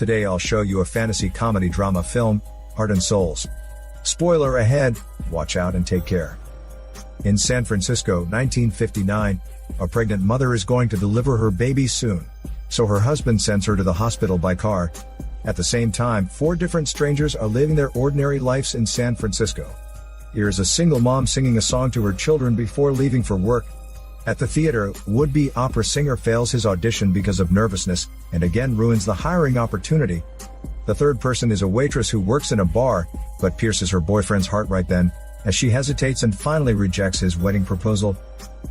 Today I'll show you a fantasy comedy drama film, Heart and Souls. Spoiler ahead, watch out and take care. In San Francisco, 1959, a pregnant mother is going to deliver her baby soon, so her husband sends her to the hospital by car. At the same time, 4 different strangers are living their ordinary lives in San Francisco. Here's a single mom singing a song to her children before leaving for work. At the theater, would-be opera singer fails his audition because of nervousness, and again ruins the hiring opportunity. The third person is a waitress who works in a bar, but pierces her boyfriend's heart right then, as she hesitates and finally rejects his wedding proposal.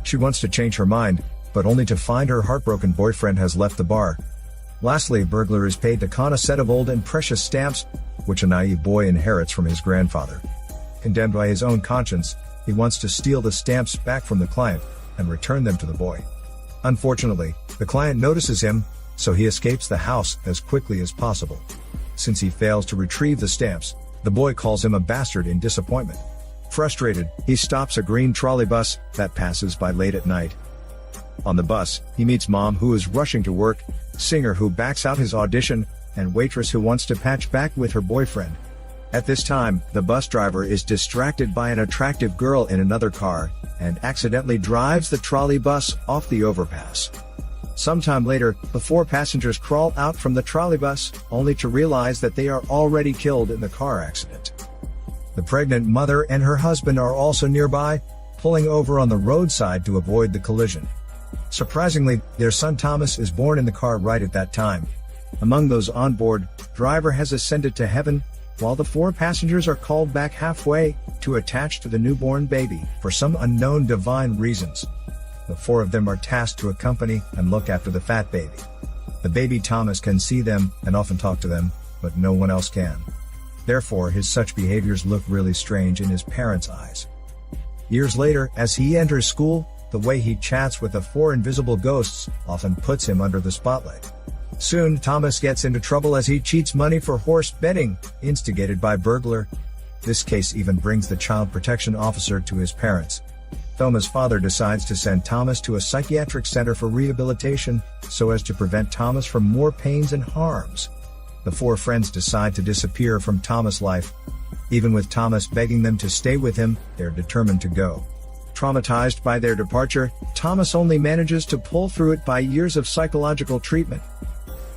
She wants to change her mind, but only to find her heartbroken boyfriend has left the bar. Lastly, a burglar is paid to con a set of old and precious stamps, which a naive boy inherits from his grandfather. Condemned by his own conscience, he wants to steal the stamps back from the client and return them to the boy. Unfortunately, the client notices him, so he escapes the house as quickly as possible. Since he fails to retrieve the stamps, the boy calls him a bastard in disappointment. Frustrated, he stops a green trolley bus that passes by late at night. On the bus, he meets mom who is rushing to work, singer who backs out his audition, and waitress who wants to patch back with her boyfriend. At this time, the bus driver is distracted by an attractive girl in another car, and accidentally drives the trolley bus off the overpass. Sometime later, the 4 passengers crawl out from the trolley bus, only to realize that they are already killed in the car accident. The pregnant mother and her husband are also nearby, pulling over on the roadside to avoid the collision. Surprisingly, their son Thomas is born in the car right at that time. Among those on board, driver has ascended to heaven, while the 4 passengers are called back halfway to attach to the newborn baby for some unknown divine reasons. The 4 of them are tasked to accompany and look after the fat baby. The baby Thomas can see them and often talk to them, but no one else can. Therefore, his such behaviors look really strange in his parents' eyes. Years later, as he enters school, the way he chats with the 4 invisible ghosts often puts him under the spotlight. Soon, Thomas gets into trouble as he cheats money for horse betting, instigated by burglar. This case even brings the child protection officer to his parents. Thomas' father decides to send Thomas to a psychiatric center for rehabilitation, so as to prevent Thomas from more pains and harms. The 4 friends decide to disappear from Thomas' life. Even with Thomas begging them to stay with him, they're determined to go. Traumatized by their departure, Thomas only manages to pull through it by years of psychological treatment.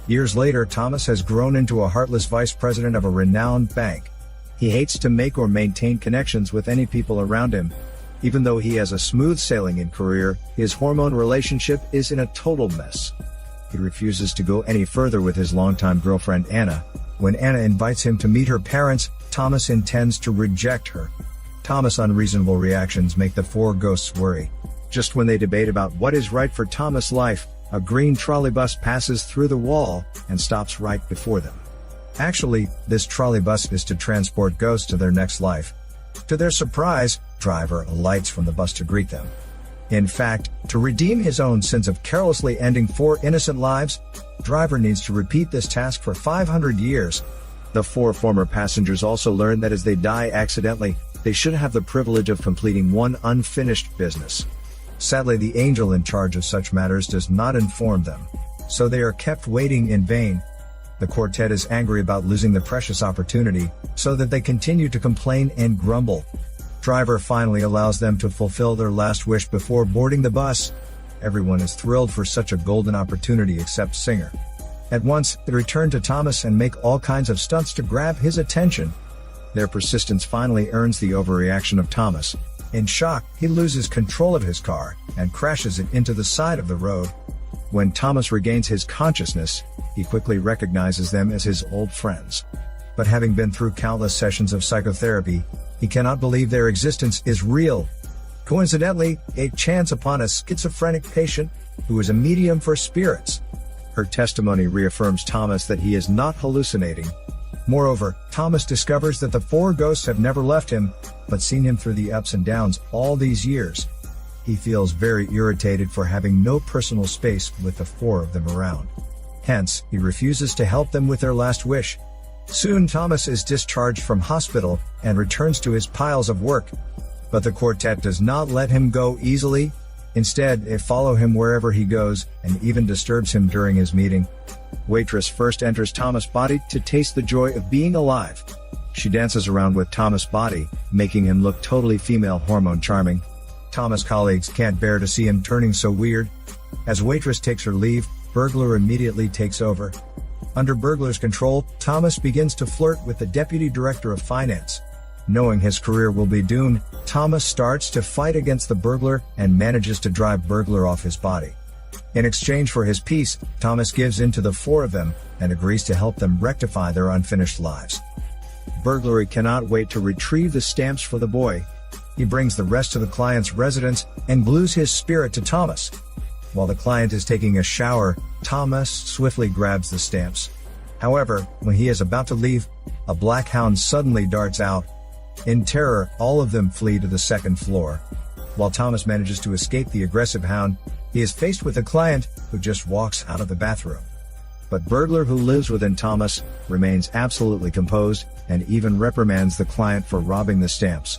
Years later, Thomas has grown into a heartless vice president of a renowned bank. He hates to make or maintain connections with any people around him. Even though he has a smooth sailing in career, his hormone relationship is in a total mess. He refuses to go any further with his longtime girlfriend Anna. When Anna invites him to meet her parents, Thomas intends to reject her. Thomas' unreasonable reactions make the 4 ghosts worry. Just when they debate about what is right for Thomas' life, a green trolley bus passes through the wall and stops right before them. Actually, this trolley bus is to transport ghosts to their next life. To their surprise, driver alights from the bus to greet them. In fact, to redeem his own sins of carelessly ending 4 innocent lives, driver needs to repeat this task for 500 years. The 4 former passengers also learn that as they die accidentally, they should have the privilege of completing one unfinished business. Sadly, the angel in charge of such matters does not inform them, so they are kept waiting in vain. The quartet is angry about losing the precious opportunity, so that they continue to complain and grumble. Driver finally allows them to fulfill their last wish before boarding the bus. Everyone is thrilled for such a golden opportunity except Singer. At once, they return to Thomas and make all kinds of stunts to grab his attention. Their persistence finally earns the overreaction of Thomas. In shock, he loses control of his car and crashes it into the side of the road. When Thomas regains his consciousness, he quickly recognizes them as his old friends. But having been through countless sessions of psychotherapy, he cannot believe their existence is real. Coincidentally, a chance upon a schizophrenic patient who is a medium for spirits. Her testimony reaffirms Thomas that he is not hallucinating. Moreover, Thomas discovers that the 4 ghosts have never left him, but seen him through the ups and downs all these years. He feels very irritated for having no personal space with the 4 of them around. Hence, he refuses to help them with their last wish. Soon Thomas is discharged from hospital and returns to his piles of work. But the quartet does not let him go easily. Instead, they follow him wherever he goes, and even disturbs him during his meeting. Waitress first enters Thomas' body to taste the joy of being alive. She dances around with Thomas' body, making him look totally female hormone charming. Thomas' colleagues can't bear to see him turning so weird. As Waitress takes her leave, Burglar immediately takes over. Under Burglar's control, Thomas begins to flirt with the deputy director of finance. Knowing his career will be doomed, Thomas starts to fight against the Burglar and manages to drive Burglar off his body. In exchange for his peace, Thomas gives in to the four of them and agrees to help them rectify their unfinished lives. Burglary cannot wait to retrieve the stamps for the boy. He brings the rest to the client's residence and glues his spirit to Thomas. While the client is taking a shower, Thomas swiftly grabs the stamps. However, when he is about to leave, a black hound suddenly darts out. In terror, all of them flee to the second floor. While Thomas manages to escape the aggressive hound, he is faced with a client who just walks out of the bathroom. But Burglar, who lives within Thomas, remains absolutely composed and even reprimands the client for robbing the stamps.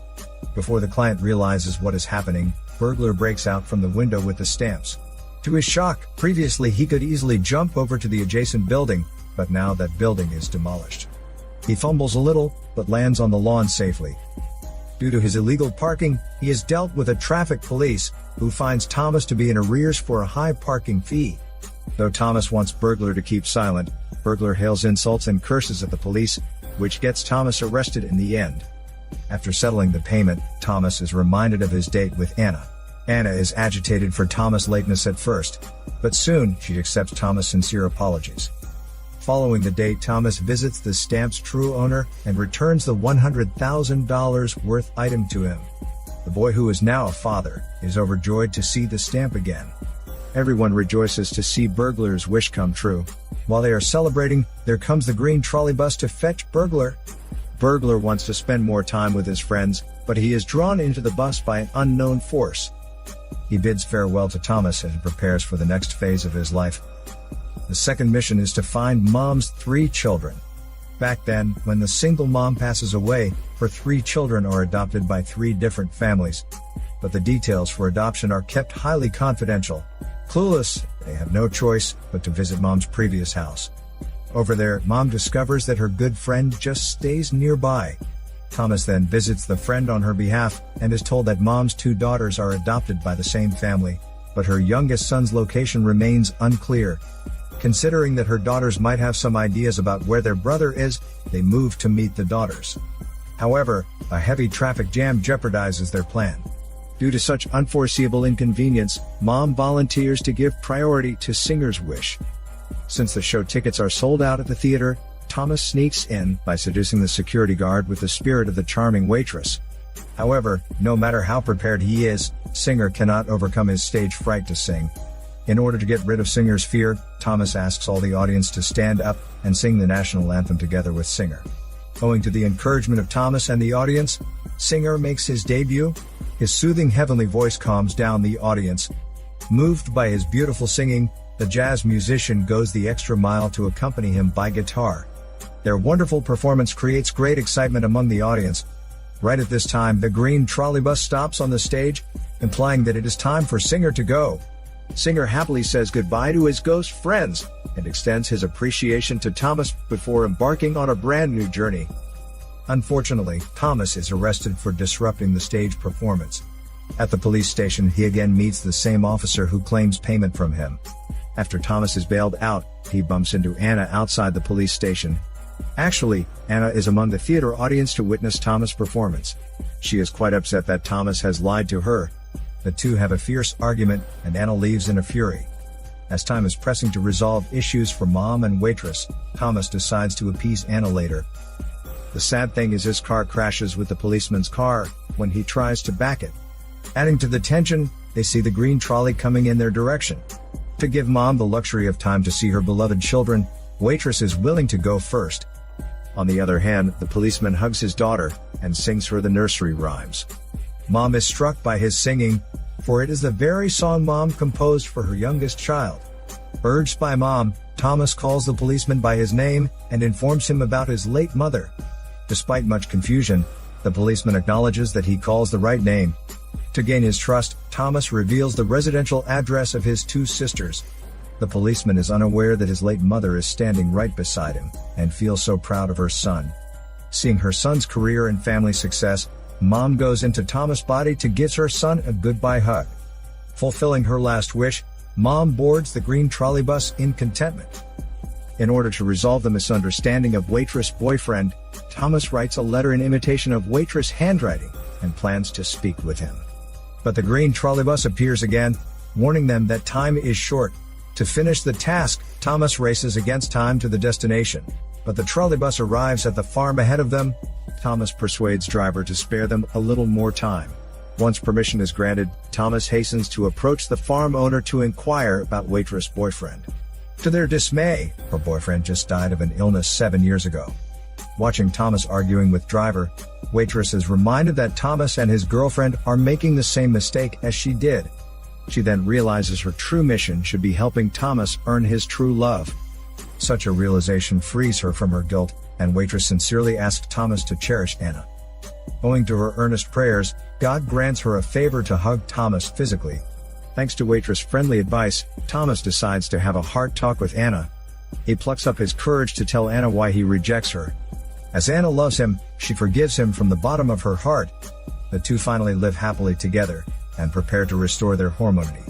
Before the client realizes what is happening, Burglar breaks out from the window with the stamps. To his shock, previously he could easily jump over to the adjacent building, but now that building is demolished. He fumbles a little, but lands on the lawn safely. Due to his illegal parking, he is dealt with a traffic police, who finds Thomas to be in arrears for a high parking fee. Though Thomas wants Burglar to keep silent, Burglar hails insults and curses at the police, which gets Thomas arrested in the end. After settling the payment, Thomas is reminded of his date with Anna. Anna is agitated for Thomas' lateness at first, but soon she accepts Thomas' sincere apologies. Following the date, Thomas visits the stamp's true owner and returns the $100,000 worth item to him. The boy, who is now a father, is overjoyed to see the stamp again. Everyone rejoices to see Burglar's wish come true. While they are celebrating, there comes the green trolley bus to fetch Burglar. Burglar wants to spend more time with his friends, but he is drawn into the bus by an unknown force. He bids farewell to Thomas and prepares for the next phase of his life. The second mission is to find Mom's 3 children. Back then, when the single mom passes away, her 3 children are adopted by 3 different families. But the details for adoption are kept highly confidential. Clueless, they have no choice but to visit Mom's previous house. Over there, Mom discovers that her good friend just stays nearby. Thomas then visits the friend on her behalf and is told that Mom's 2 daughters are adopted by the same family, but her youngest son's location remains unclear. Considering that her daughters might have some ideas about where their brother is, they move to meet the daughters. However, a heavy traffic jam jeopardizes their plan. Due to such unforeseeable inconvenience, Mom volunteers to give priority to Singer's wish. Since the show tickets are sold out at the theater, Thomas sneaks in by seducing the security guard with the spirit of the charming waitress. However, no matter how prepared he is, Singer cannot overcome his stage fright to sing. In order to get rid of Singer's fear, Thomas asks all the audience to stand up and sing the national anthem together with Singer. Owing to the encouragement of Thomas and the audience, Singer makes his debut. His soothing heavenly voice calms down the audience. Moved by his beautiful singing, the jazz musician goes the extra mile to accompany him by guitar. Their wonderful performance creates great excitement among the audience. Right at this time, the green trolleybus stops on the stage, implying that it is time for Singer to go. Singer happily says goodbye to his ghost friends and extends his appreciation to Thomas before embarking on a brand new journey. Unfortunately, Thomas is arrested for disrupting the stage performance. At the police station, he again meets the same officer who claims payment from him. After Thomas is bailed out, he bumps into Anna outside the police station. Actually, Anna is among the theater audience to witness Thomas' performance. She is quite upset that Thomas has lied to her. The two have a fierce argument, and Anna leaves in a fury. As time is pressing to resolve issues for Mom and waitress, Thomas decides to appease Anna later. The sad thing is his car crashes with the policeman's car when he tries to back it. Adding to the tension, they see the green trolley coming in their direction. To give Mom the luxury of time to see her beloved children, waitress is willing to go first. On the other hand, the policeman hugs his daughter and sings her the nursery rhymes. Mom is struck by his singing, for it is the very song Mom composed for her youngest child. Urged by Mom, Thomas calls the policeman by his name and informs him about his late mother. Despite much confusion, the policeman acknowledges that he calls the right name. To gain his trust, Thomas reveals the residential address of his two sisters. The policeman is unaware that his late mother is standing right beside him, and feels so proud of her son. Seeing her son's career and family success, Mom goes into Thomas' body to give her son a goodbye hug. Fulfilling her last wish, Mom boards the green trolleybus in contentment. In order to resolve the misunderstanding of waitress boyfriend, Thomas writes a letter in imitation of waitress handwriting, and plans to speak with him. But the green trolleybus appears again, warning them that time is short. To finish the task, Thomas races against time to the destination, but the trolleybus arrives at the farm ahead of them. Thomas persuades driver to spare them a little more time. Once permission is granted, Thomas hastens to approach the farm owner to inquire about waitress boyfriend. To their dismay, her boyfriend just died of an illness 7 years ago. Watching Thomas arguing with driver, waitress is reminded that Thomas and his girlfriend are making the same mistake as she did. She then realizes her true mission should be helping Thomas earn his true love. Such a realization frees her from her guilt, and waitress sincerely asks Thomas to cherish Anna. Owing to her earnest prayers, God grants her a favor to hug Thomas physically. Thanks to waitress' friendly advice, Thomas decides to have a heart talk with Anna. He plucks up his courage to tell Anna why he rejects her. As Anna loves him, she forgives him from the bottom of her heart. The two finally live happily together, and prepare to restore their harmony.